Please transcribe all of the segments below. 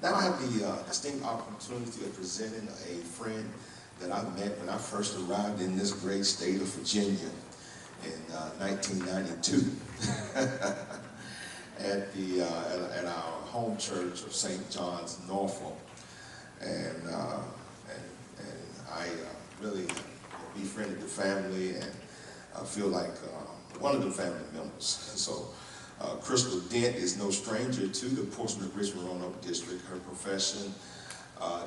Now I have the distinct opportunity of presenting a friend that I met when I first arrived in this great state of Virginia in 1992 at our home church of St. John's, Norfolk. And I really befriended the family, and I feel like one of the family members. So Krystal Dent is no stranger to the Portsmouth-Richmond Roanoke district. Her profession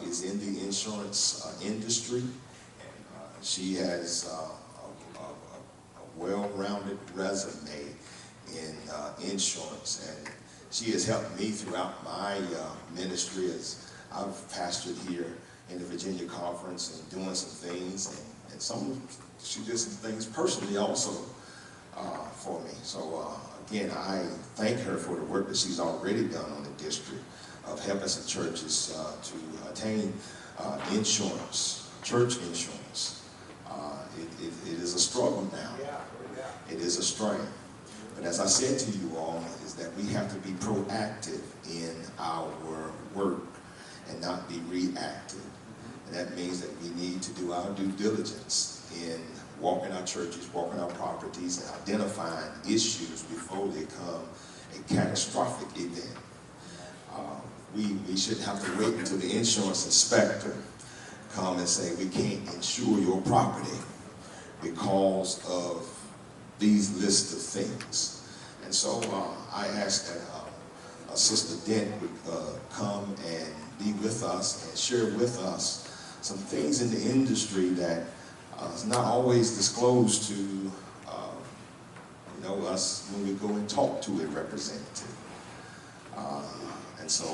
is in the insurance industry, and she has a well-rounded resume in insurance, and she has helped me throughout my ministry as I've pastored here in the Virginia Conference and doing some things, and she did some things personally also for me. So again, I thank her for the work that she's already done on the district of helping some churches to attain insurance, church insurance. It is a struggle now. It is a strain. But as I said to you all, is that we have to be proactive in our work and not be reactive. And that means that we need to do our due diligence in walking our churches, walking our properties, and identifying issues before they become a catastrophic event. We shouldn't have to wait until the insurance inspector come and say, we can't insure your property because of these lists of things. And so I asked that Sister Dent would come and be with us and share with us some things in the industry that is not always disclosed to us when we go and talk to a representative. And so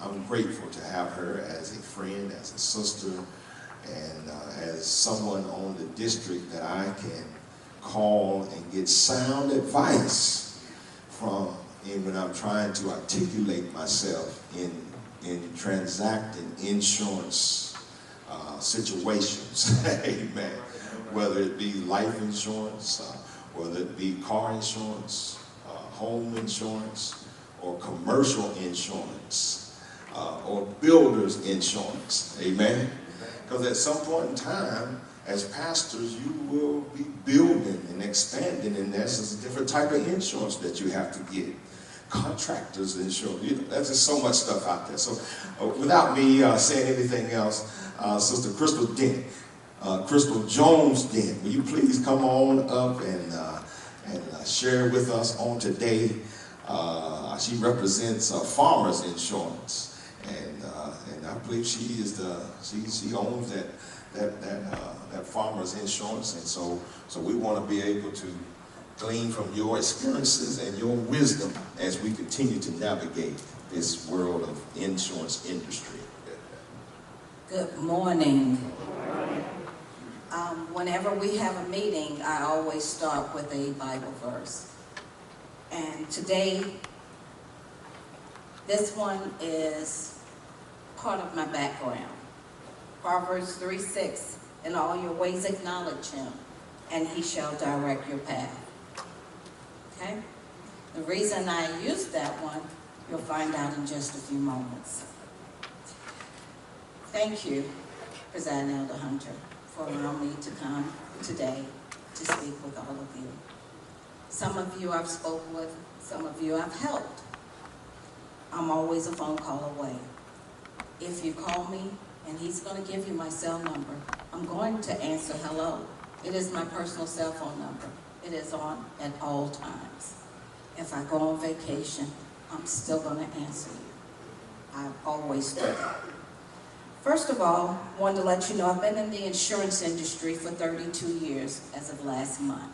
I'm grateful to have her as a friend, as a sister, and as someone on the district that I can call and get sound advice from when I'm trying to articulate myself in transacting insurance situations. Amen. Whether it be life insurance, whether it be car insurance, home insurance, or commercial insurance, or builder's insurance. Amen. Because at some point in time, as pastors, you will be building and expanding, and there's a different type of insurance that you have to get. Contractors insurance, there's just so much stuff out there. So without me saying anything else, Sister Krystal Dent, Krystal Jones-Dent, will you please come on up and share with us on today. She represents Farmers Insurance, and I believe she owns that Farmers Insurance, and so we want to be able to glean from your experiences and your wisdom as we continue to navigate this world of insurance industry. Good morning. Whenever we have a meeting, I always start with a Bible verse. And today, this one is part of my background. Proverbs 3:6, in all your ways acknowledge him, and he shall direct your path. Okay? The reason I use that one, you'll find out in just a few moments. Thank you, President Elder Hunter, for allowing me to come today to speak with all of you. Some of you I've spoken with, some of you I've helped. I'm always a phone call away. If you call me, and he's going to give you my cell number, I'm going to answer hello. It is my personal cell phone number. It is on at all times. If I go on vacation, I'm still going to answer you. I always do that. First of all, I wanted to let you know I've been in the insurance industry for 32 years as of last month.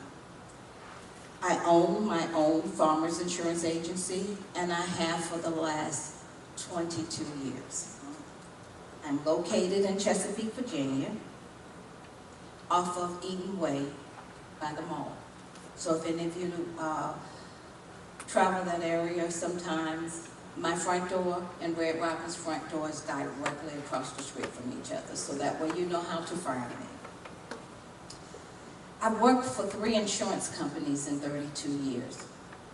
I own my own farmers insurance agency, and I have for the last 22 years. I'm located in Chesapeake, Virginia, off of Eden Way by the mall. So if any of you travel that area sometimes, my front door and Red Robin's front door is directly across the street from each other, so that way you know how to find me. I've worked for 3 insurance companies in 32 years.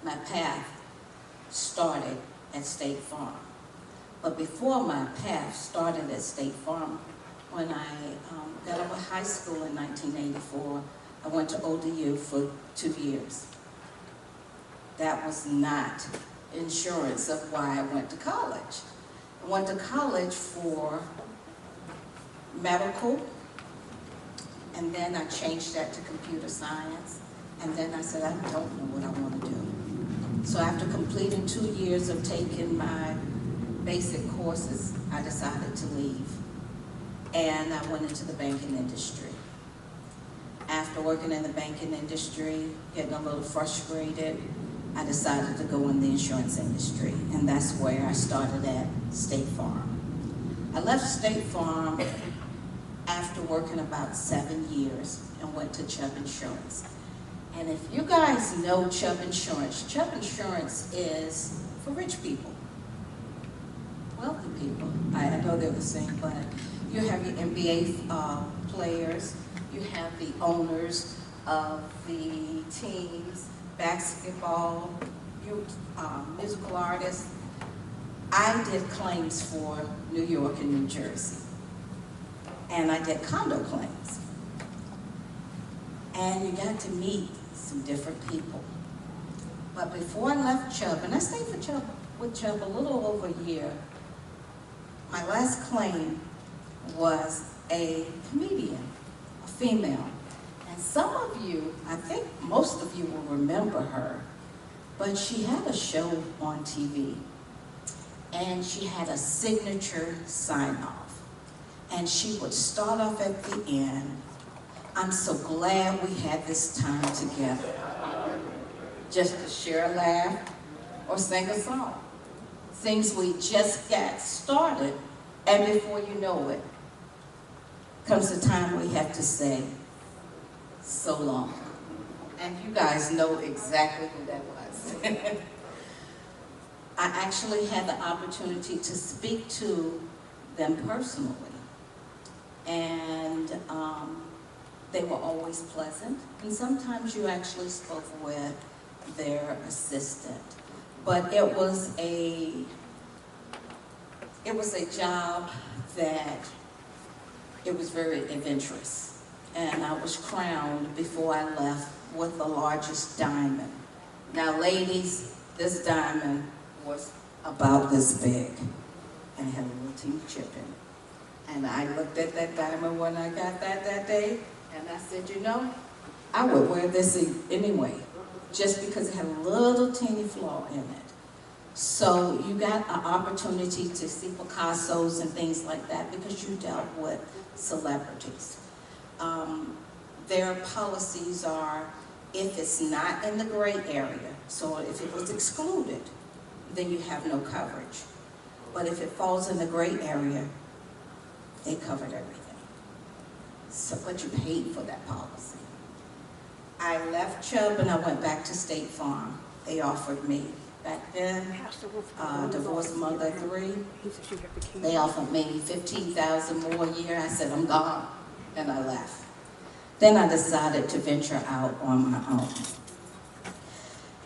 My path started at State Farm. But before my path started at State Farm, when I got out of high school in 1984, I went to ODU for 2 years. That was not insurance of why I went to college. I went to college for medical, and then I changed that to computer science, and then I said, I don't know what I want to do. So after completing 2 years of taking my basic courses, I decided to leave, and I went into the banking industry. After working in the banking industry, getting a little frustrated, I decided to go in the insurance industry, and that's where I started at State Farm. I left State Farm after working about 7 years and went to Chubb Insurance. And if you guys know Chubb Insurance is for rich people, wealthy people. I know they're the same, but you have your NBA players, you have the owners of the teams, basketball, musical artists. I did claims for New York and New Jersey, and I did condo claims. And you got to meet some different people. But before I left Chubb, and I stayed with Chubb a little over a year, my last claim was a comedian, a female. And some of you, I think most of you will remember her, but she had a show on TV, and she had a signature sign-off. And she would start off at the end, I'm so glad we had this time together, just to share a laugh or sing a song. Things we just got started, and before you know it, comes the time we have to say, so long. And you guys know exactly who that was. I actually had the opportunity to speak to them personally. And they were always pleasant. And sometimes you actually spoke with their assistant. But it was a job that it was very adventurous. And I was crowned before I left with the largest diamond. Now ladies, this diamond was about this big and it had a little teeny chip in it. And I looked at that diamond when I got that day, and I said, you know, I would wear this anyway, just because it had a little teeny flaw in it. So you got an opportunity to see Picassos and things like that because you dealt with celebrities. Their policies are, if it's not in the gray area, so if it was excluded, then you have no coverage. But if it falls in the gray area, they covered everything. So, but you paid for that policy. I left Chubb and I went back to State Farm. They offered me, back then, divorced mother 3, they offered me $15,000 more a year. I said, I'm gone, and I left. Then I decided to venture out on my own.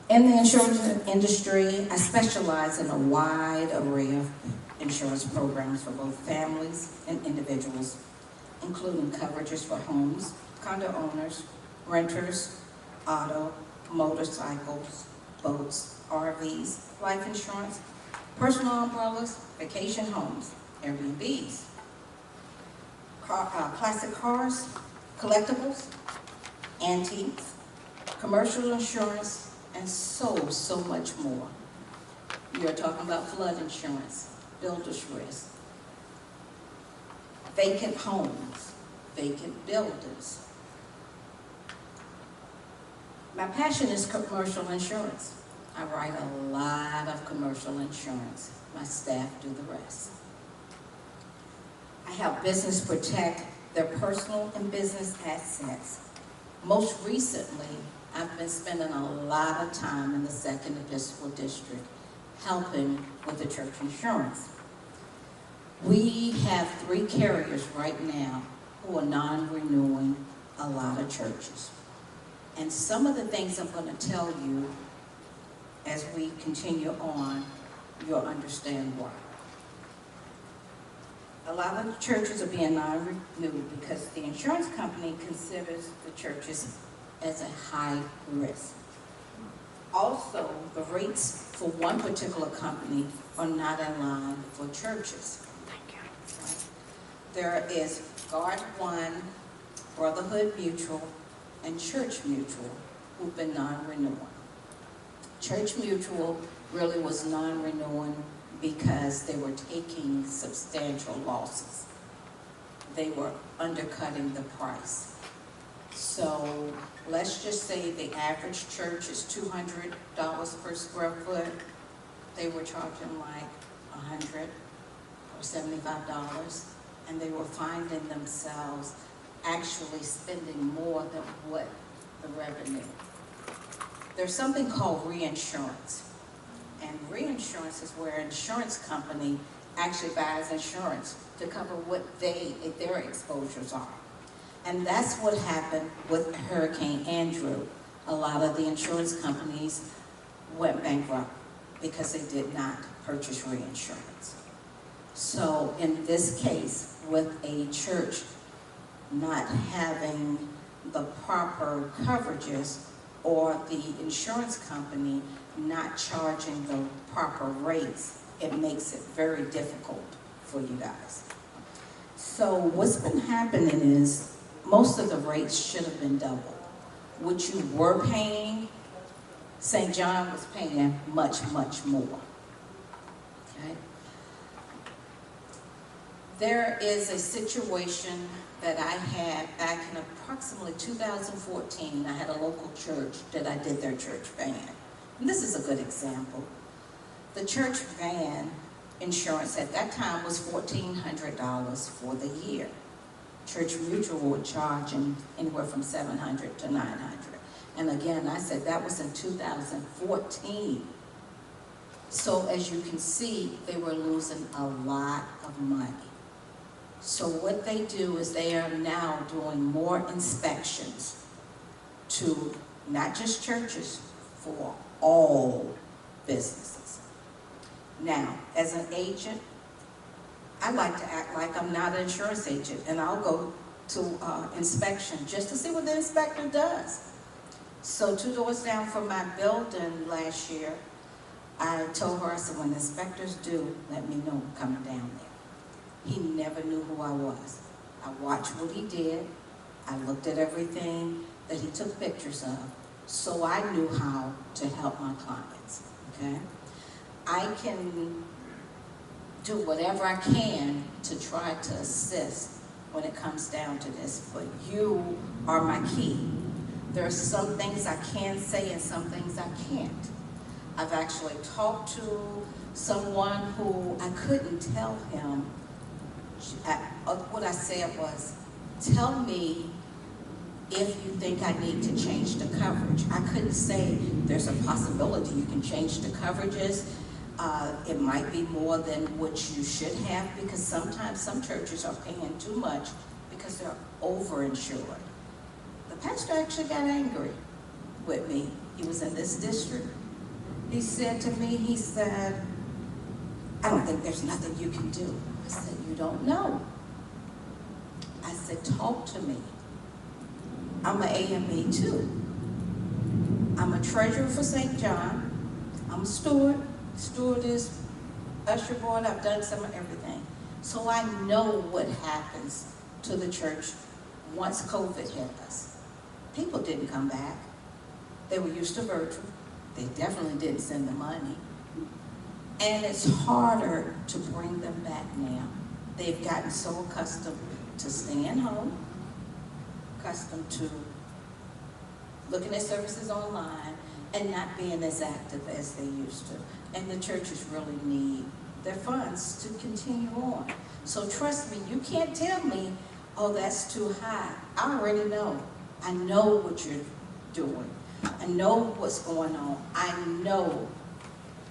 In the insurance industry, I specialize in a wide array of insurance programs for both families and individuals, including coverages for homes, condo owners, renters, auto, motorcycles, boats, RVs, life insurance, personal umbrellas, vacation homes, Airbnbs, classic cars, collectibles, antiques, commercial insurance, and so much more. You're talking about flood insurance, builder's risk, vacant homes, vacant buildings. My passion is commercial insurance. I write a lot of commercial insurance. My staff do the rest. I help business protect their personal and business assets. Most recently, I've been spending a lot of time in the 2nd Episcopal District helping with the church insurance. We have 3 carriers right now who are non-renewing a lot of churches. And some of the things I'm going to tell you as we continue on, you'll understand why. a lot of the churches are being non-renewed because the insurance company considers the churches as a high risk. Also, the rates for one particular company are not in line for churches. Right? There is Guard One, Brotherhood Mutual, and Church Mutual who've been non-renewing. Church Mutual really was non-renewing because they were taking substantial losses. They were undercutting the price. So let's just say the average church is $200 per square foot. They were charging like $100 or $75, and they were finding themselves actually spending more than what the revenue. There's something called reinsurance. And reinsurance is where an insurance company actually buys insurance to cover what their exposures are. And that's what happened with Hurricane Andrew. A lot of the insurance companies went bankrupt because they did not purchase reinsurance. So in this case, with a church not having the proper coverages or the insurance company not charging the proper rates, it makes it very difficult for you guys. So what's been happening is most of the rates should have been double. What you were paying, St. John was paying much, much more. Okay? There is a situation that I had back in approximately 2014. I had a local church that I did their church van. And this is a good example. The church van insurance at that time was $1,400 for the year. Church Mutual were charging anywhere from $700 to $900. And again, I said that was in 2014. So as you can see, they were losing a lot of money. So what they do is they are now doing more inspections to not just churches, for all businesses. Now, as an agent, I like to act like I'm not an insurance agent, and I'll go to inspection just to see what the inspector does. So 2 doors down from my building last year, I told her, I said, when the inspectors do, let me know I'm coming down there. He never knew who I was. I watched what he did. I looked at everything that he took pictures of, so I knew how to help my clients, okay? I can do whatever I can to try to assist when it comes down to this, but you are my key. There are some things I can say and some things I can't. I've actually talked to someone who I couldn't tell him. What I said was, tell me if you think I need to change the coverage. I couldn't say there's a possibility you can change the coverages. It might be more than what you should have, because sometimes some churches are paying too much because they're overinsured. The pastor actually got angry with me. He was in this district. He said to me, he said, I don't think there's nothing you can do. I said, you don't know. I said, talk to me. I'm an AME too. I'm a treasurer for St. John. I'm a stewardess, usher board. I've done some of everything. So I know what happens to the church once COVID hit us. People didn't come back. They were used to virtual. They definitely didn't send the money. And it's harder to bring them back now. They've gotten so accustomed to staying home, accustomed to looking at services online, and not being as active as they used to. And the churches really need their funds to continue on. So trust me, you can't tell me, oh, that's too high. I already know. I know what you're doing. I know what's going on. I know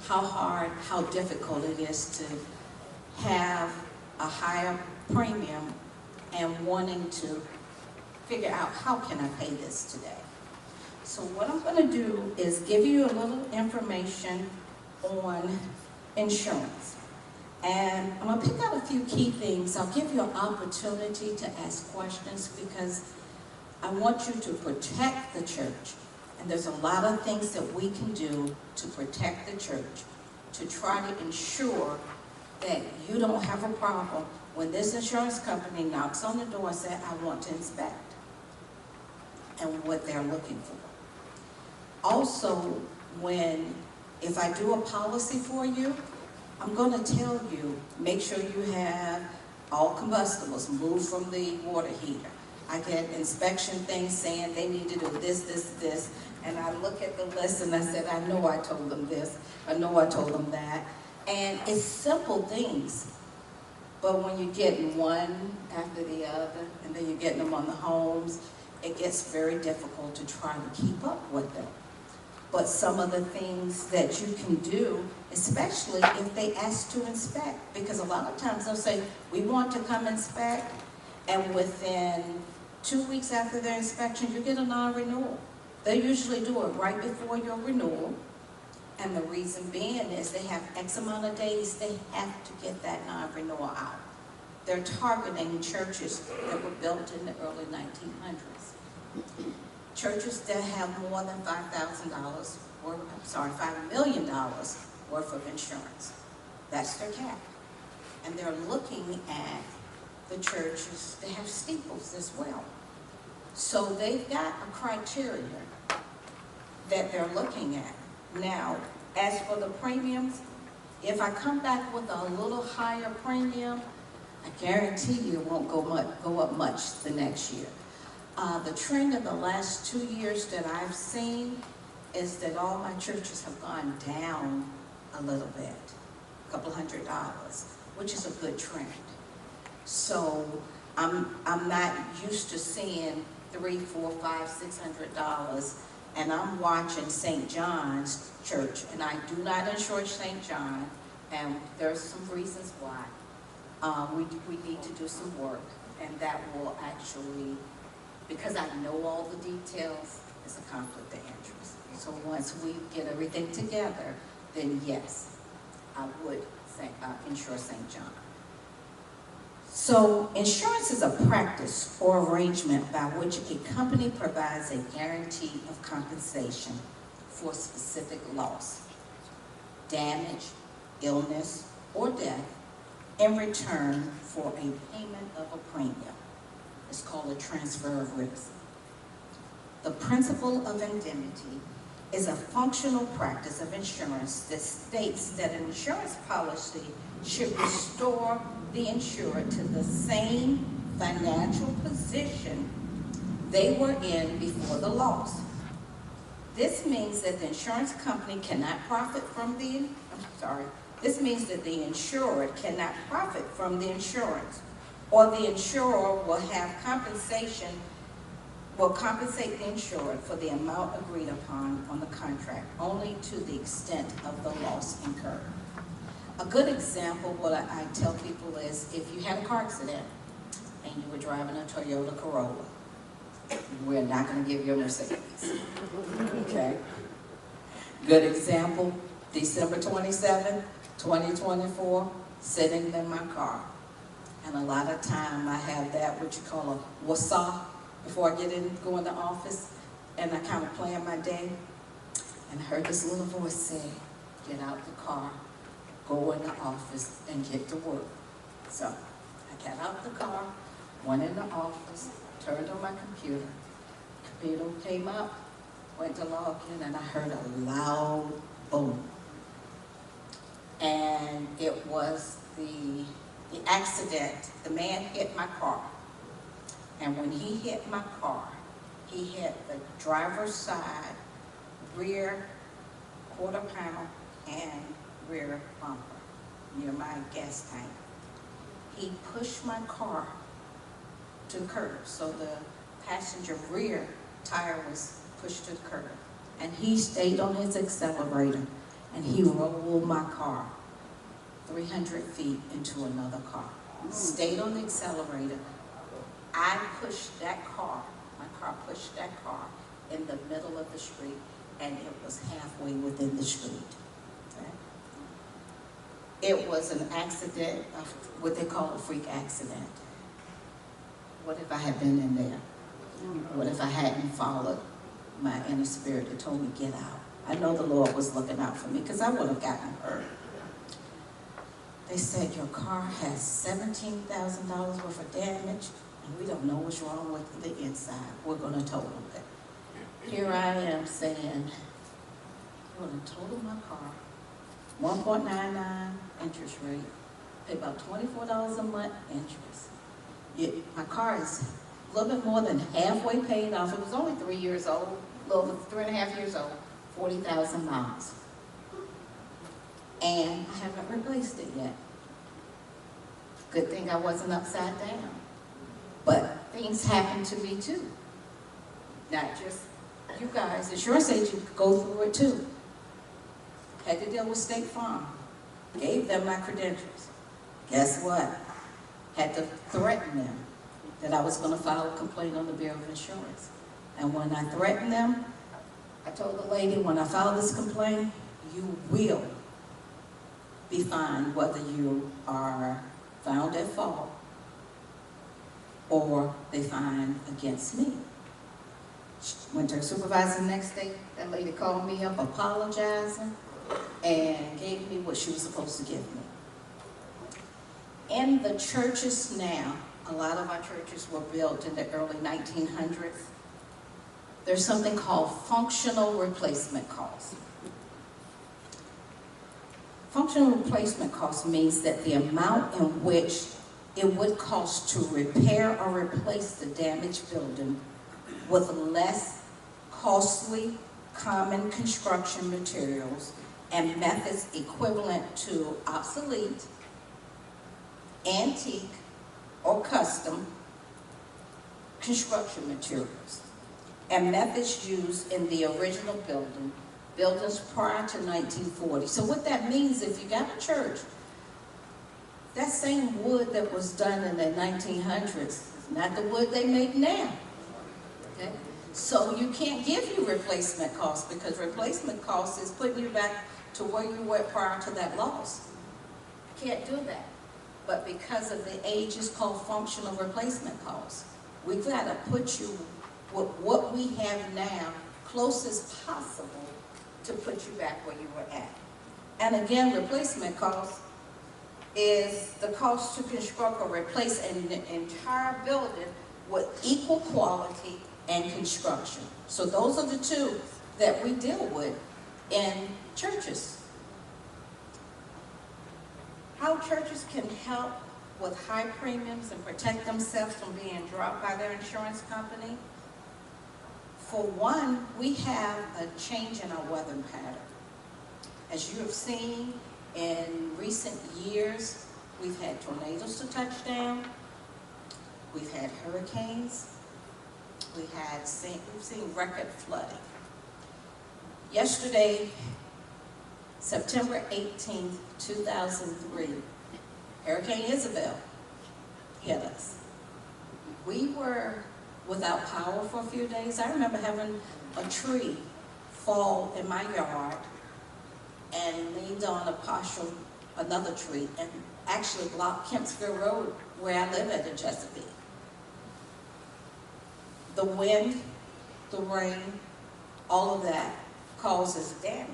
how hard, how difficult it is to have a higher premium and wanting to figure out how can I pay this today. So what I'm going to do is give you a little information on insurance. And I'm going to pick out a few key things. I'll give you an opportunity to ask questions because I want you to protect the church. And there's a lot of things that we can do to protect the church, to try to ensure that you don't have a problem when this insurance company knocks on the door and says, I want to inspect, and what they're looking for. Also, if I do a policy for you, I'm going to tell you, make sure you have all combustibles moved from the water heater. I get inspection things saying they need to do this, this, this, and I look at the list and I said, I know I told them this, I know I told them that. And it's simple things, but when you're getting one after the other, and then you're getting them on the homes, it gets very difficult to try to keep up with them. But some of the things that you can do, especially if they ask to inspect, because a lot of times they'll say, we want to come inspect, and within 2 weeks after their inspection, you get a non-renewal. They usually do it right before your renewal, and the reason being is they have X amount of days they have to get that non-renewal out. They're targeting churches that were built in the early 1900s. Churches that have more than $5,000, or $5 million worth of insurance. That's their cap. And they're looking at the churches that have steeples as well. So they've got a criteria that they're looking at. Now, as for the premiums, if I come back with a little higher premium, I guarantee you it won't go up much the next year. The trend in the last 2 years that I've seen is that all my churches have gone down a little bit, a couple $100, which is a good trend. So I'm not used to seeing $300, $400, $500, $600, and I'm watching St. John's Church, and I do not insure St. John, and there's some reasons why. We need to do some work, and that will actually, because I know all the details, it's a conflict of interest. So once we get everything together, then yes, I would insure St. John. So insurance is a practice or arrangement by which a company provides a guarantee of compensation for specific loss, damage, illness, or death in return for a payment of a premium. It's called a transfer of risk. The principle of indemnity is a functional practice of insurance that states that an insurance policy should restore the insured to the same financial position they were in before the loss. This means that the insurance company cannot profit from this means that the insured cannot profit from the insurance, or the insurer will compensate the insured for the amount agreed upon on the contract, only to the extent of the loss incurred. A good example, what I tell people is, if you had a car accident and you were driving a Toyota Corolla, we're not going to give you a Mercedes, okay? Good example, December 27, 2024, sitting in my car. And a lot of time I have that, what you call a wasa, before I go in the office, and I kind of plan my day. And I heard this little voice say, get out the car, go in the office, and get to work. So I got out the car, went in the office, turned on my computer. Computer came up, went to log in, and I heard a loud boom. And it was the accident. The man hit my car. And when he hit my car, he hit the driver's side, rear quarter panel, and rear bumper near my gas tank. He pushed my car to the curb, so the passenger rear tire was pushed to the curb. And he stayed on his accelerator, and he rolled my car 300 feet into another car. Stayed on the accelerator. I pushed that car, my car pushed that car in the middle of the street, and it was halfway within the street. Okay? It was an accident, what they call a freak accident. What if I had been in there? What if I hadn't followed my inner spirit that told me, get out? I know the Lord was looking out for me because I would have gotten hurt. They said, your car has $17,000 worth of damage, and we don't know what's wrong with the inside. We're going to total it. Here I am saying, we're going to total my car. 1.99 interest rate. Pay about $24 a month interest. My car is a little bit more than halfway paid off. It was only 3 years old, a little over 3.5 years old, 40,000 miles. And I haven't replaced it yet. Good thing I wasn't upside down. But things happen to me too. Not just you guys. The insurance agent go through it too. Had to deal with State Farm. Gave them my credentials. Guess what? Had to threaten them that I was going to file a complaint on the Bureau of Insurance. And when I threatened them, I told the lady, when I file this complaint, you will be fined whether you are found at fault or they fine against me. Went to her supervisor the next day. That lady called me up apologizing and gave me what she was supposed to give me. In the churches now, a lot of our churches were built in the early 1900s. There's something called functional replacement costs. Functional replacement cost means that the amount in which it would cost to repair or replace the damaged building with less costly common construction materials and methods equivalent to obsolete, antique, or custom construction materials, and methods used in the original buildings prior to 1940. So what that means, if you got a church, that same wood that was done in the 1900s is not the wood they make now. Okay? So you can't give you replacement costs, because replacement costs is putting you back to where you were prior to that loss. You can't do that. But because of the age, it's called functional replacement costs. We've got to put you with what we have now close as possible to put you back where you were at. And again, replacement cost is the cost to construct or replace an entire building with equal quality and construction. So those are the two that we deal with in churches. How churches can help with high premiums and protect themselves from being dropped by their insurance company. For one, we have a change in our weather pattern. As you have seen in recent years, we've had tornadoes to touch down, we've had hurricanes, we've seen record flooding. Yesterday, September 18th, 2003, Hurricane Isabel hit us. We were without power for a few days. I remember having a tree fall in my yard and leaned on another tree, and actually blocked Kempsville Road where I live at in Chesapeake. The wind, the rain, all of that causes damage.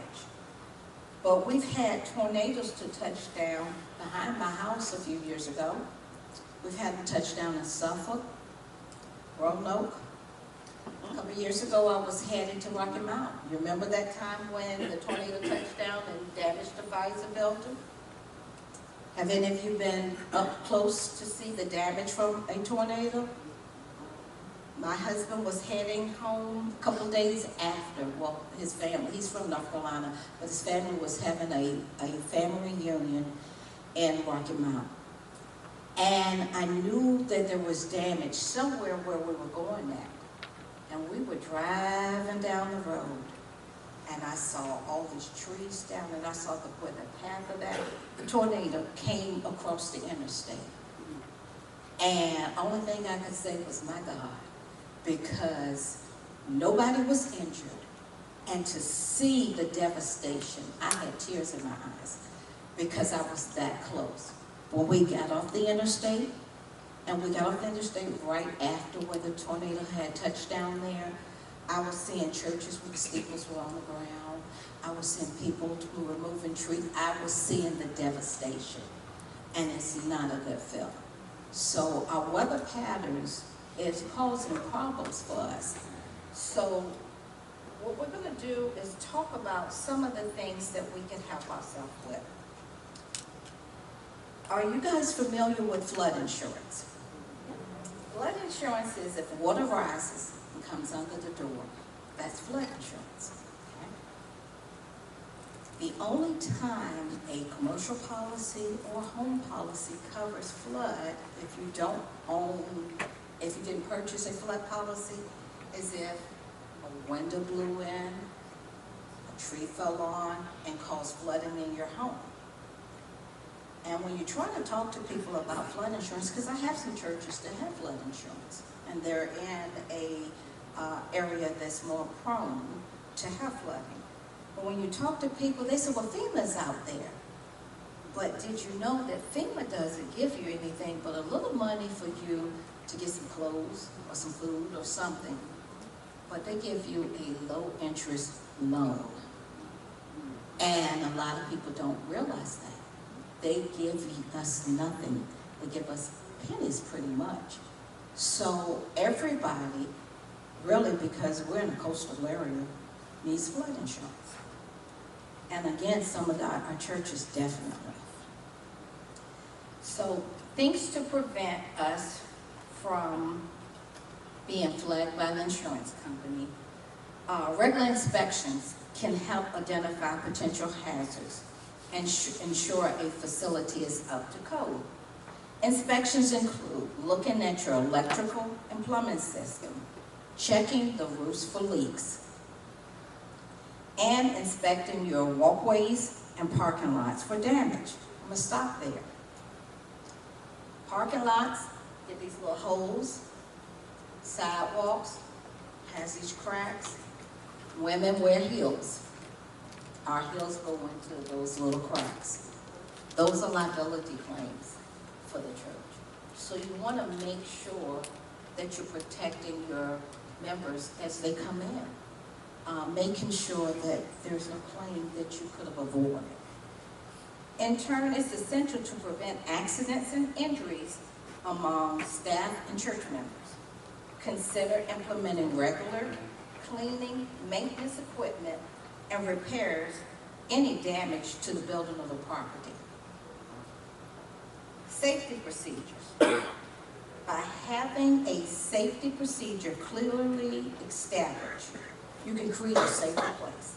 But we've had tornadoes to touch down behind my house a few years ago. We've had them touch down in Suffolk, Roanoke. A couple of years ago, I was headed to Rocky Mount. You remember that time when the tornado touched down and damaged the Pfizer building? Have any of you been up close to see the damage from a tornado? My husband was heading home a couple of days after. Well, his family, he's from North Carolina, but his family was having a family reunion in Rocky Mount. And I knew that there was damage somewhere where we were going at. And we were driving down the road, and I saw all these trees down, and I saw where the path of that tornado came across the interstate. And the only thing I could say was, my God, because nobody was injured. And to see the devastation, I had tears in my eyes, because I was that close. When we got off the interstate, and we got off the interstate right after where the tornado had touched down there, I was seeing churches where the steeples were on the ground. I was seeing people who were moving trees. I was seeing the devastation, and it's not a good feeling. So our weather patterns is causing problems for us. So what we're going to do is talk about some of the things that we can help ourselves with. Are you guys familiar with flood insurance? Flood insurance is if water rises and comes under the door, that's flood insurance. Okay? The only time a commercial policy or home policy covers flood, if you don't own, if you didn't purchase a flood policy, is if a window blew in, a tree fell on, and caused flooding in your home. And when you try to talk to people about flood insurance, because I have some churches that have flood insurance, and they're in a area that's more prone to have flooding. But when you talk to people, they say, well, FEMA's out there. But did you know that FEMA doesn't give you anything but a little money for you to get some clothes or some food or something? But they give you a low interest loan. And a lot of people don't realize that. They give us nothing. They give us pennies pretty much. So everybody, really, because we're in a coastal area, needs flood insurance. And again, some of our churches definitely. So things to prevent us from being flagged by the insurance company. Regular inspections can help identify potential hazards and ensure a facility is up to code. Inspections include looking at your electrical and plumbing system, checking the roofs for leaks, and inspecting your walkways and parking lots for damage. I'm gonna stop there. Parking lots get these little holes. Sidewalks has these cracks. Women wear heels. Our heels go into those little cracks. Those are liability claims for the church. So you want to make sure that you're protecting your members as they come in, making sure that there's no claim that you could have avoided. In turn, it's essential to prevent accidents and injuries among staff and church members. Consider implementing regular cleaning, maintenance equipment, and repairs any damage to the building or the property. Safety procedures. By having a safety procedure clearly established, you can create a safer place.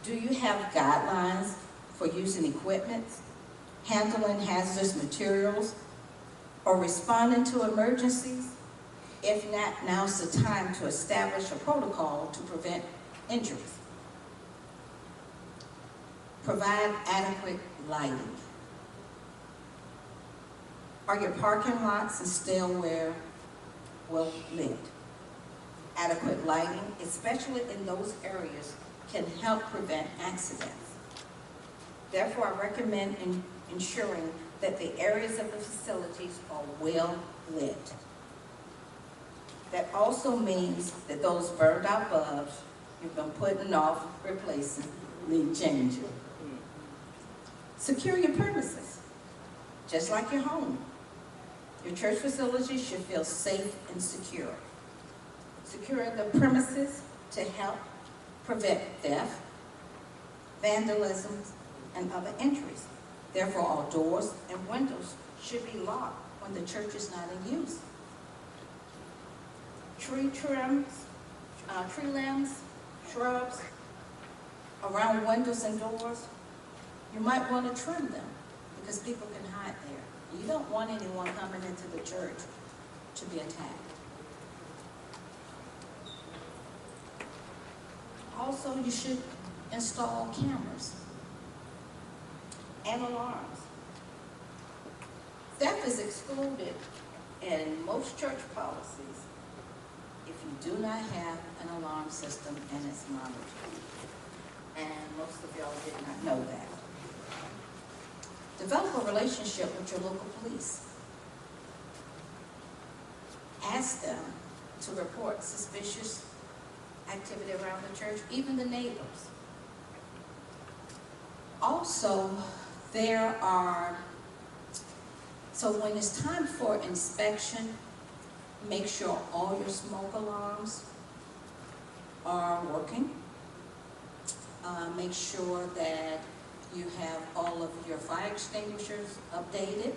Do you have guidelines for using equipment, handling hazardous materials, or responding to emergencies? If not, now's the time to establish a protocol to prevent injuries. Provide adequate lighting. Are your parking lots and stairwell well lit? Adequate lighting, especially in those areas, can help prevent accidents. Therefore, I recommend ensuring that the areas of the facilities are well lit. That also means that those burned out bulbs you've been putting off replacing need changing. Secure your premises, just like your home. Your church facilities should feel safe and secure. Securing the premises to help prevent theft, vandalism, and other injuries. Therefore, all doors and windows should be locked when the church is not in use. Tree limbs, shrubs around windows and doors, you might want to trim them because people can hide there. You don't want anyone coming into the church to be attacked. Also, you should install cameras and alarms. Theft is excluded in most church policies if you do not have an alarm system and it's monitored. And most of y'all did not know that. Develop a relationship with your local police. Ask them to report suspicious activity around the church, even the neighbors. Also, so when it's time for inspection, make sure all your smoke alarms are working. Make sure that you have all of your fire extinguishers updated.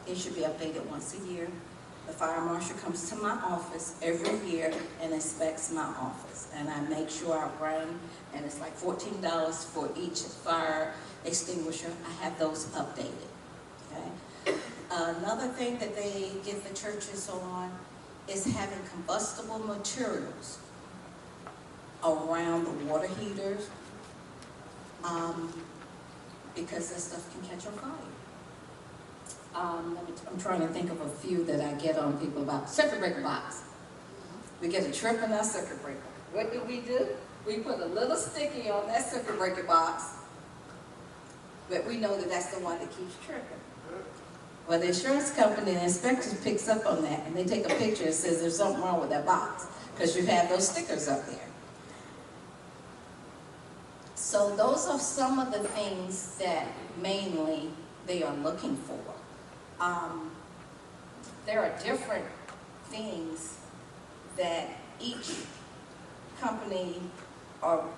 It should be updated once a year. The fire marshal comes to my office every year and inspects my office. And I make sure I run, and it's like $14 for each fire extinguisher. I have those updated, okay? Another thing that they get the churches on is having combustible materials around the water heaters, because that stuff can catch on fire. I'm trying to think of a few that I get on people about. Circuit breaker box. We get a trip in our circuit breaker. What do? We put a little sticky on that circuit breaker box, but we know that that's the one that keeps tripping. Well, the insurance company, the inspector picks up on that, and they take a picture and says there's something wrong with that box, because you have those stickers up there. So those are some of the things that mainly they are looking for. There are different things that each company,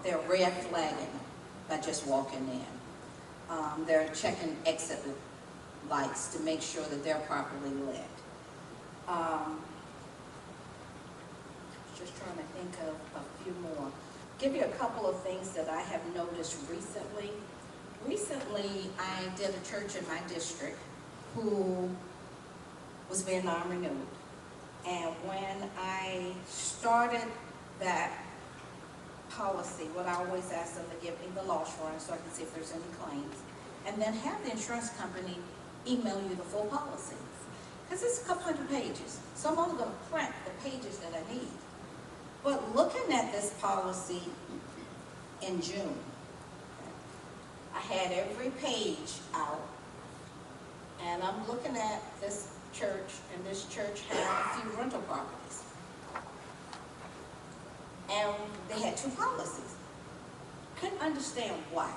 they're red flagging by just walking in. They're checking exit lights to make sure that they're properly lit. Just trying to think of a few more. Give you a couple of things that I have noticed recently. Recently, I did a church in my district who was being non-renewed. And when I started that policy, what I always ask them to give me the loss run so I can see if there's any claims, and then have the insurance company email you the full policy. Because it's a couple hundred pages. So I'm only going to print the pages that I need. But looking at this policy in June, I had every page out, and I'm looking at this church, and this church had a few rental properties. And they had two policies. Couldn't understand why.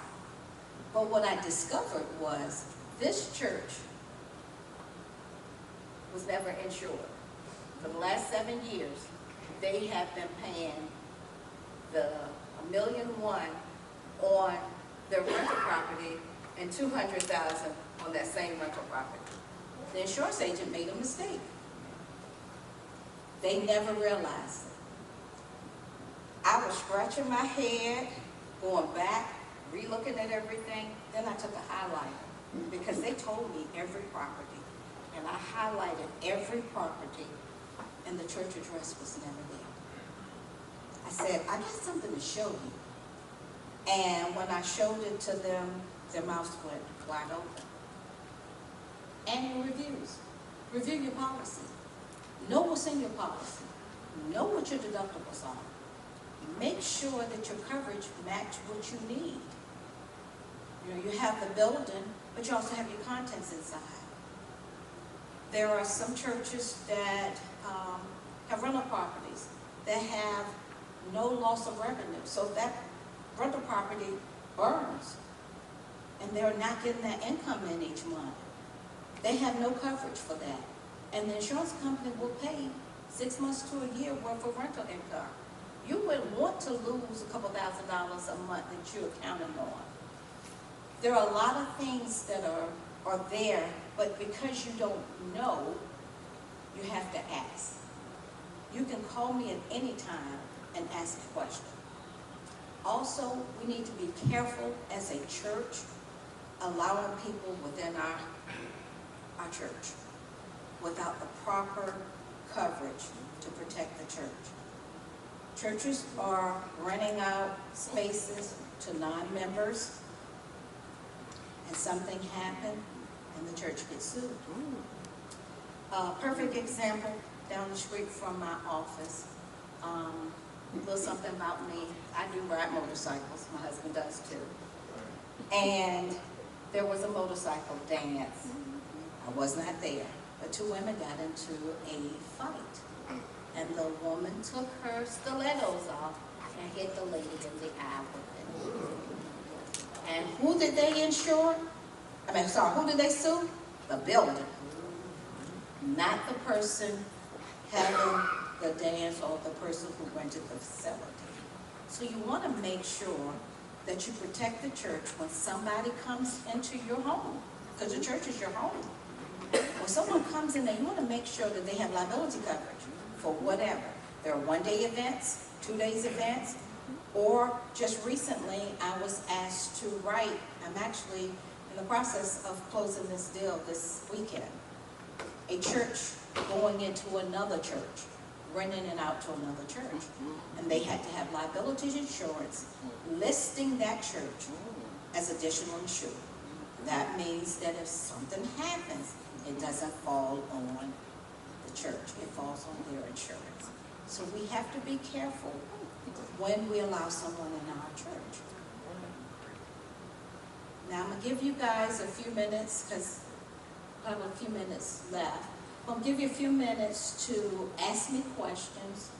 But what I discovered was this church was never insured. For the last 7 years, they have been paying the $1.1 million on their rental property and $200,000 on that same rental property. The insurance agent made a mistake. They never realized it. I was scratching my head, going back, re-looking at everything. Then I took a highlighter because they told me every property, and I highlighted every property, and the church address was never there. I said, I got something to show you. And when I showed it to them, their mouths went wide open. Annual reviews. Review your policy. Know what's in your policy. Know what your deductibles are. Make sure that your coverage match what you need. You know, you have the building, but you also have your contents inside. There are some churches that have rental properties that have no loss of revenue. So if that rental property burns and they're not getting that income in each month, they have no coverage for that. And the insurance company will pay 6 months to a year worth of rental income. You wouldn't want to lose a couple $1,000 a month that you're counting on. There are a lot of things that are there, but because you don't know, you have to ask. You can call me at any time and ask a question. Also, we need to be careful as a church allowing people within our church without the proper coverage to protect the church. Churches are renting out spaces to non-members, and something happened and the church gets sued. Perfect example, down the street from my office. A little something about me. I do ride motorcycles. My husband does too. And there was a motorcycle dance. I was not there, but two women got into a fight. And the woman took her stilettos off and hit the lady in the eye with it. And who did they insure? Who did they sue? The builder. Not the person having the dance or the person who rented the facility. So you want to make sure that you protect the church when somebody comes into your home, because the church is your home. When someone comes in there, you want to make sure that they have liability coverage for whatever. There are one-day events, 2 days events, or just recently I was asked to write, I'm actually in the process of closing this deal this weekend, a church going into another church, renting it out to another church, and they had to have liability insurance listing that church as additional insured. That means that if something happens, it doesn't fall on the church, it falls on their insurance. So we have to be careful when we allow someone in our church. Now I'm going to give you guys a few minutes, because I have a few minutes left. I'm going to give you a few minutes to ask me questions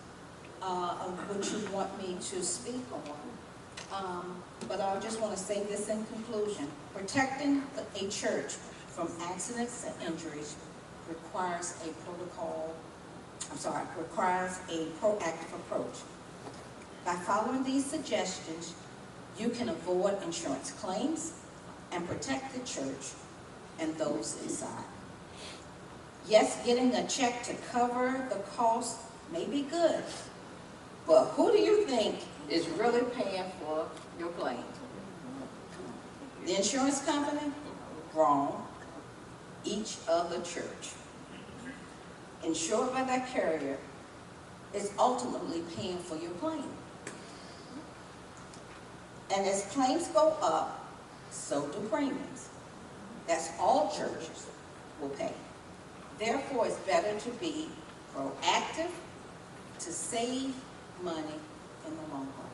of what you want me to speak on. But I just want to say this in conclusion. Protecting a church from accidents and injuries requires a proactive approach. By following these suggestions, you can avoid insurance claims and protect the church and those inside. Yes, getting a check to cover the cost may be good, but who do you think is really paying for your claim? The insurance company? Wrong. Each other church. Insured by that carrier is ultimately paying for your claim. And as claims go up, so do premiums. That's all churches will pay. Therefore, it's better to be proactive to save money in the long run.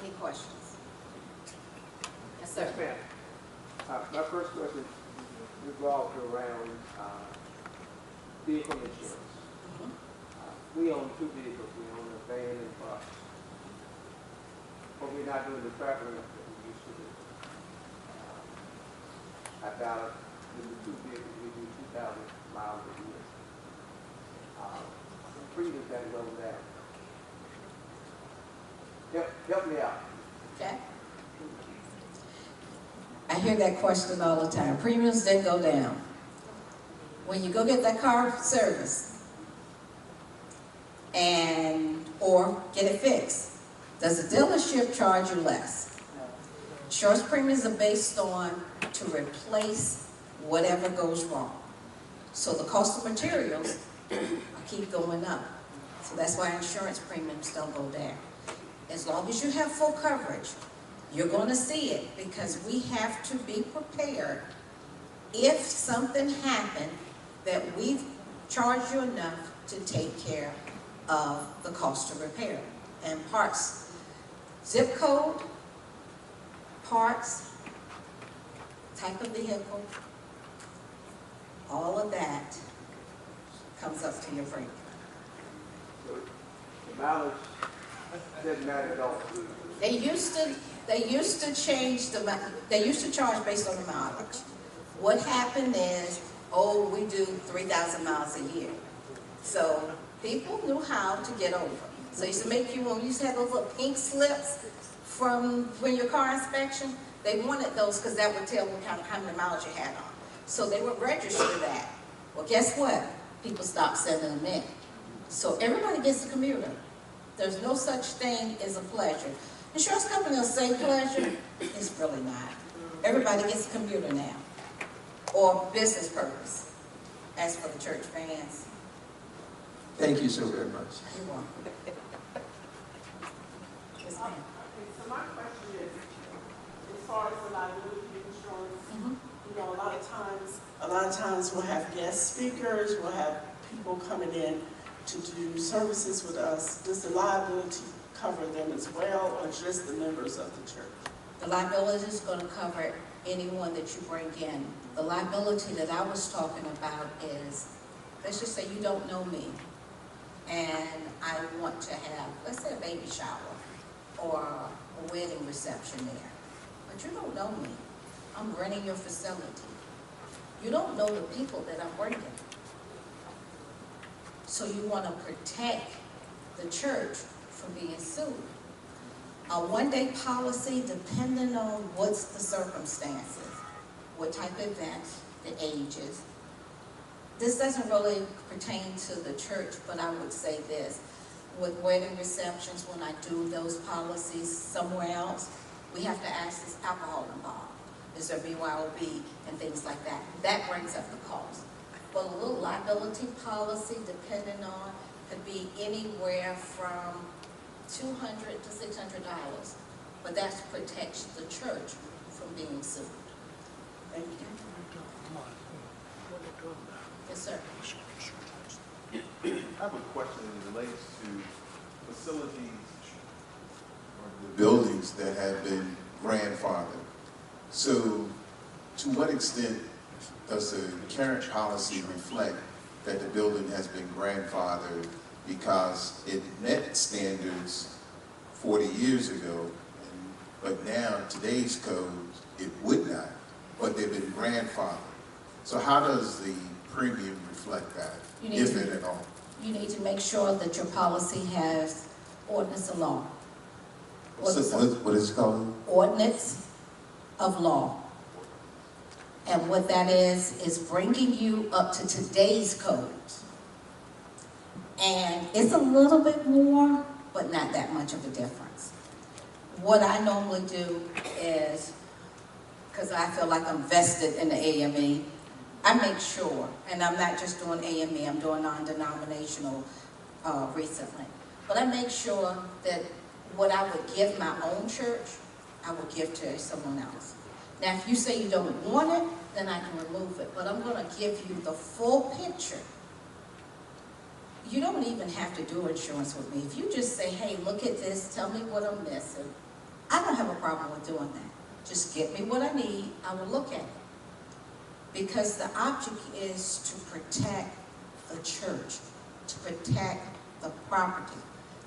Any questions? Yes, sir. Yes, ma'am. My first question revolves around vehicle insurance. We own two vehicles. We own a van and a bus. But we're not doing the traveling that we used to do. I doubt in the two vehicles we do 2,000 miles a year. Premiums that go down. Help me out. Okay. I hear that question all the time. Premiums didn't go down. When you go get that car serviced or get it fixed, does the dealership charge you less? Insurance premiums are based on to replace whatever goes wrong. So the cost of materials keep going up. So that's why insurance premiums don't go down. As long as you have full coverage, you're going to see it, because we have to be prepared if something happened that we've charged you enough to take care of the cost of repair. And parts, zip code, parts, type of vehicle, all of that comes up to your premium. So the mileage doesn't matter at all. They used to change they used to charge based on the mileage. What happened is, we do 3,000 miles a year. So people knew how to get over. So they used to make you, when we used to have those little pink slips from when your car inspection, they wanted those because that would tell what kind of how many miles you had on. So they would register that. Well, guess what? People stopped sending them in. So everybody gets a commuter. There's no such thing as a pleasure. Insurance company will say pleasure. It's really not. Everybody gets a commuter now. Or business purpose. As for the church fans. Thank you so very much. You're welcome. Yes, ma'am. Okay, so my question is, as far as the liability insurance, you know, a lot of times we'll have guest speakers, we'll have people coming in to do services with us. Does the liability cover them as well, or just the members of the church? The liability is going to cover anyone that you bring in. The liability that I was talking about is, let's just say you don't know me, and I want to have, let's say, a baby shower or a wedding reception there. But you don't know me. I'm renting your facility. You don't know the people that I'm bringing. So you want to protect the church from being sued. A one-day policy, depending on what's the circumstances, what type of events, the ages. This doesn't really pertain to the church, but I would say this. With wedding receptions, when I do those policies somewhere else, we have to ask, is alcohol involved? Is there BYOB and things like that? That brings up the cost. But a little liability policy, depending on, could be anywhere from $200 to $600, but that protects the church from being sued. Thank you. Yes, sir. I have a question that relates to facilities or the buildings that have been grandfathered. So, to what extent does the current policy reflect that the building has been grandfathered because it met standards 40 years ago, but now today's code, it would not, but they've been grandfathered. So how does the premium reflect that, if it at all? You need to make sure that your policy has ordinance of law. What is it called? Ordinance of law. And what that is bringing you up to today's codes. And it's a little bit more, but not that much of a difference. What I normally do is, because I feel like I'm vested in the AME, I make sure, and I'm not just doing AME, I'm doing non-denominational recently, but I make sure that what I would give my own church, I will give to someone else. Now, if you say you don't want it, then I can remove it, but I'm going to give you the full picture. You don't even have to do insurance with me. If you just say, hey, look at this, tell me what I'm missing, I don't have a problem with doing that. Just get me what I need, I will look at it. Because the object is to protect the church, to protect the property.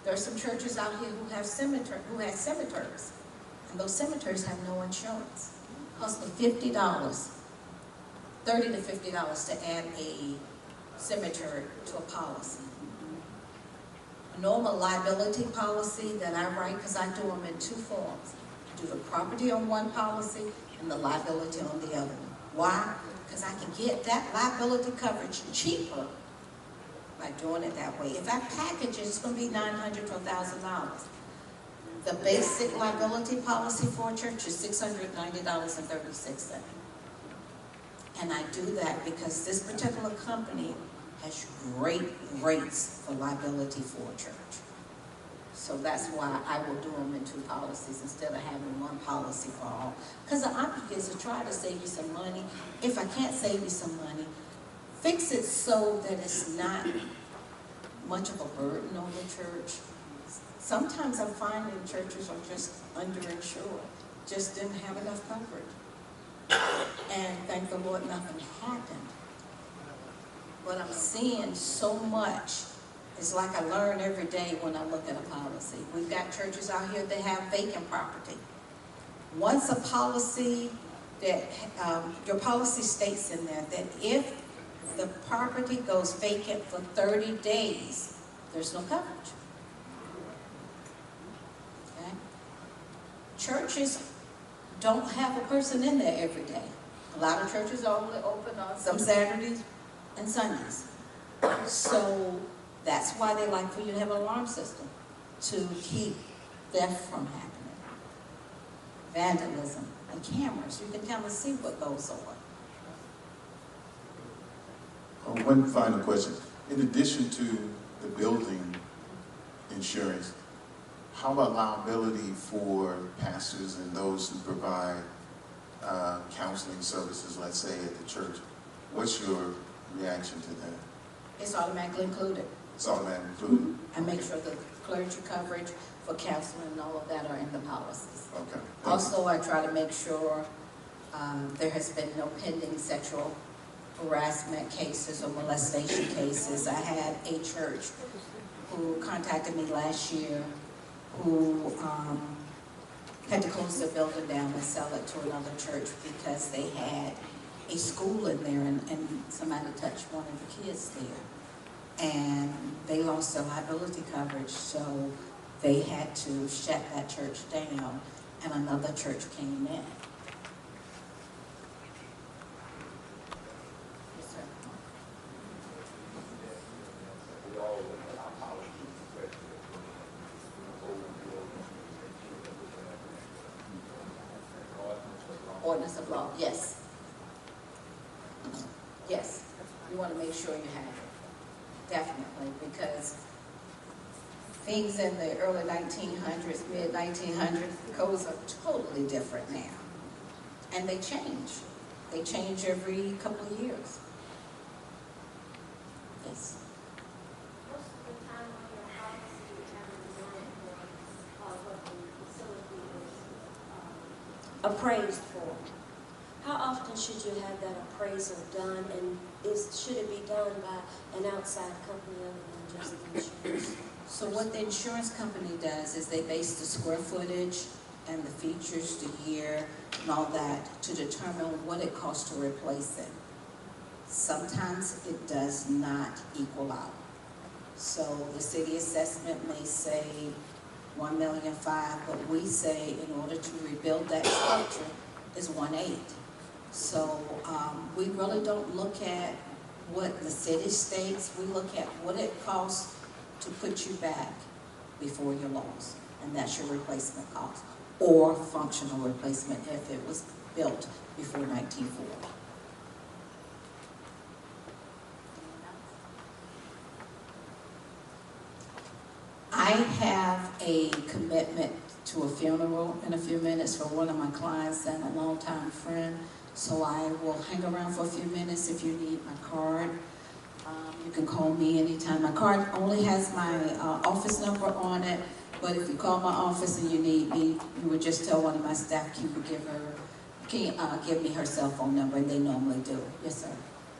There are some churches out here who have cemeteries, and those cemeteries have no insurance. It costs me $50, $30 to $50 to add a cemetery to a policy. A normal liability policy that I write, because I do them in two forms. I do the property on one policy and the liability on the other one. Why? Because I can get that liability coverage cheaper by doing it that way. If I package it, it's going to be $900 to $1,000. The basic liability policy for a church is $690.36. And I do that because this particular company has great rates for liability for a church. So that's why I will do them in two policies instead of having one policy for all. Because the object is to try to save you some money. If I can't save you some money, fix it so that it's not much of a burden on the church. Sometimes I'm finding churches are just underinsured, just didn't have enough coverage. And thank the Lord, nothing happened. But I'm seeing so much. It's like I learn every day when I look at a policy. We've got churches out here that have vacant property. Once a policy that, your policy states in there that if the property goes vacant for 30 days, there's no coverage. Okay? Churches don't have a person in there every day. A lot of churches are only open on some Saturdays and Sundays. So that's why they like for you to have an alarm system, to keep theft from happening. Vandalism and cameras, you can kind of see what goes on. One final question. In addition to the building insurance, how about liability for pastors and those who provide counseling services, let's say, at the church? What's your reaction to that? It's automatically included. It's automatically included? I make sure the clergy coverage for counseling and all of that are in the policies. Okay. Also, I try to make sure there has been no pending sexual harassment cases or molestation cases. I had a church who contacted me last year who had to close their building down and sell it to another church because they had a school in there and somebody touched one of the kids there. And they lost their liability coverage, so they had to shut that church down and another church came in. Yes, sir. Ordinance of law, yes. Yes, you want to make sure you have it, definitely, because things in the early 1900s, mid 1900s, codes are totally different now. And they change. They change every couple of years. Yes. Most of the time on your policy, you have a design for what the facility is appraised for. How often should you have that appraisal done, and should it be done by an outside company other than just the insurance? So what the insurance company does is they base the square footage and the features, the year, and all that to determine what it costs to replace it. Sometimes it does not equal out. So the city assessment may say $1.5 million, but we say in order to rebuild that structure is $1.8 million. So we really don't look at what the city states. We look at what it costs to put you back before your loss, and that's your replacement cost, or functional replacement if it was built before 1940. I have a commitment to a funeral in a few minutes for one of my clients and a longtime friend, so I will hang around for a few minutes if you need my card. You can call me anytime. My card only has my office number on it, but if you call my office and you need me, you would just tell one of my staff you would give me her cell phone number, and they normally do. Yes, sir.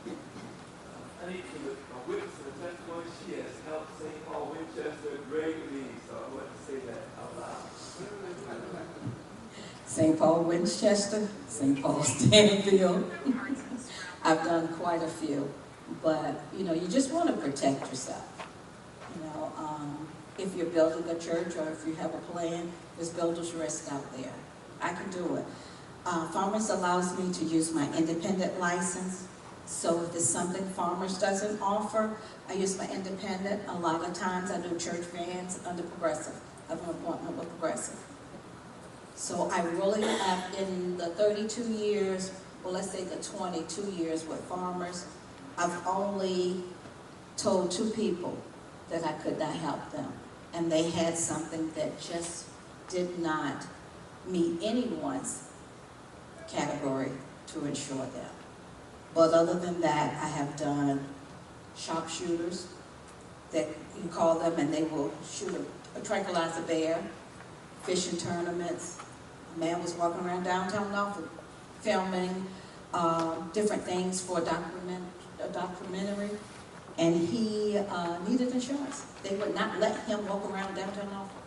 I need to witness to the testimony. She has helped St. Paul Winchester greatly, so I want to say that out loud. St. Paul Winchester, St. Paul Stanfield. I've done quite a few, but you just want to protect yourself. If you're building a church or if you have a plan, there's builder's risk out there. I can do it. Farmers allows me to use my independent license. So if it's something Farmers doesn't offer, I use my independent. A lot of times I do church vans under Progressive. I have an appointment with Progressive. So I really have, in the 32 years, well, let's say the 22 years with Farmers, I've only told 2 people that I could not help them. And they had something that just did not meet anyone's category to insure them. But other than that, I have done sharpshooters that you call them and they will shoot a tranquilizer bear, fishing tournaments. A man was walking around downtown Norfolk filming different things for a documentary, and he needed insurance. They would not let him walk around downtown Norfolk.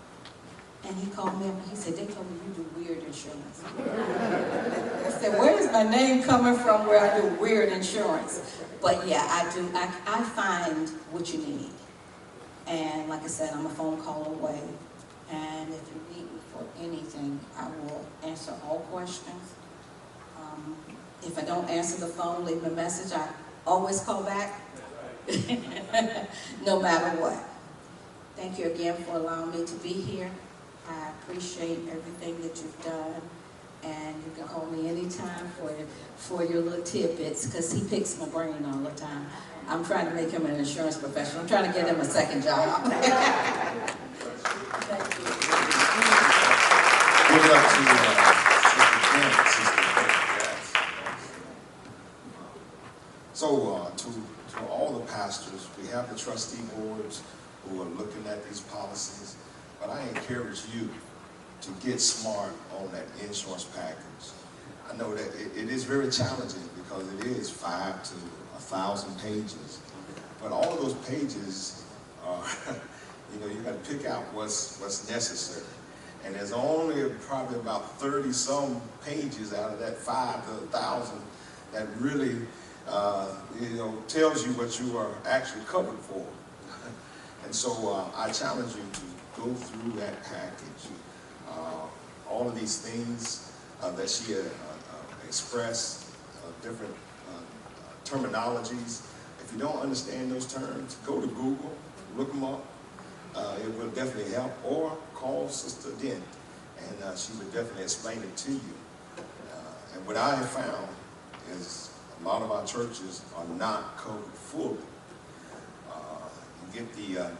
And he called me up and he said, they told me you do weird insurance. I said, where is my name coming from where I do weird insurance? But yeah, I do. I find what you need. And like I said, I'm a phone call away. And if you need me for anything, I will answer all questions. If I don't answer the phone, leave a message. I always call back, no matter what. Thank you again for allowing me to be here. I appreciate everything that you've done, and you can call me anytime for your little tidbits, because he picks my brain all the time. I'm trying to make him an insurance professional. I'm trying to get him a second job. Thank you. Give it up to Sister So to all the pastors, we have the trustee boards who are looking at these policies. but I encourage you to get smart on that insurance package. I know that it is very challenging because it is 5 to 1,000 pages, but all of those pages are, you know, you got to pick out what's necessary. And there's only probably about 30 some pages out of that 5 to 1,000 that really, you know, tells you what you are actually covered for. And so I challenge you to go through that package. All of these things that she expressed, different terminologies. If you don't understand those terms, go to Google, look them up. It will definitely help, or call Sister Dent, and she would definitely explain it to you. And what I have found is a lot of our churches are not covered fully. You get the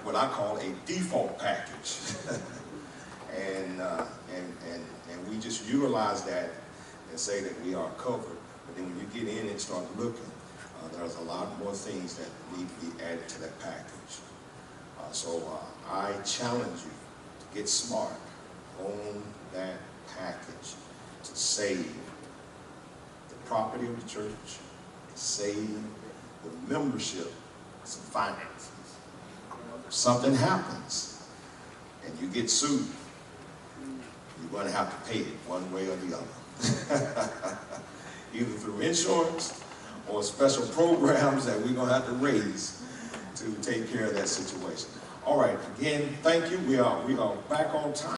what I call a default package, and we just utilize that and say that we are covered. But then when you get in and start looking, there's a lot more things that need to be added to that package. So I challenge you to get smart on that package, to save the property of the church, save the membership, some finances. If something happens and you get sued, you're going to have to pay it one way or the other. Either through insurance or special programs that we're going to have to raise to take care of that situation. All right, again, thank you. We are back on time.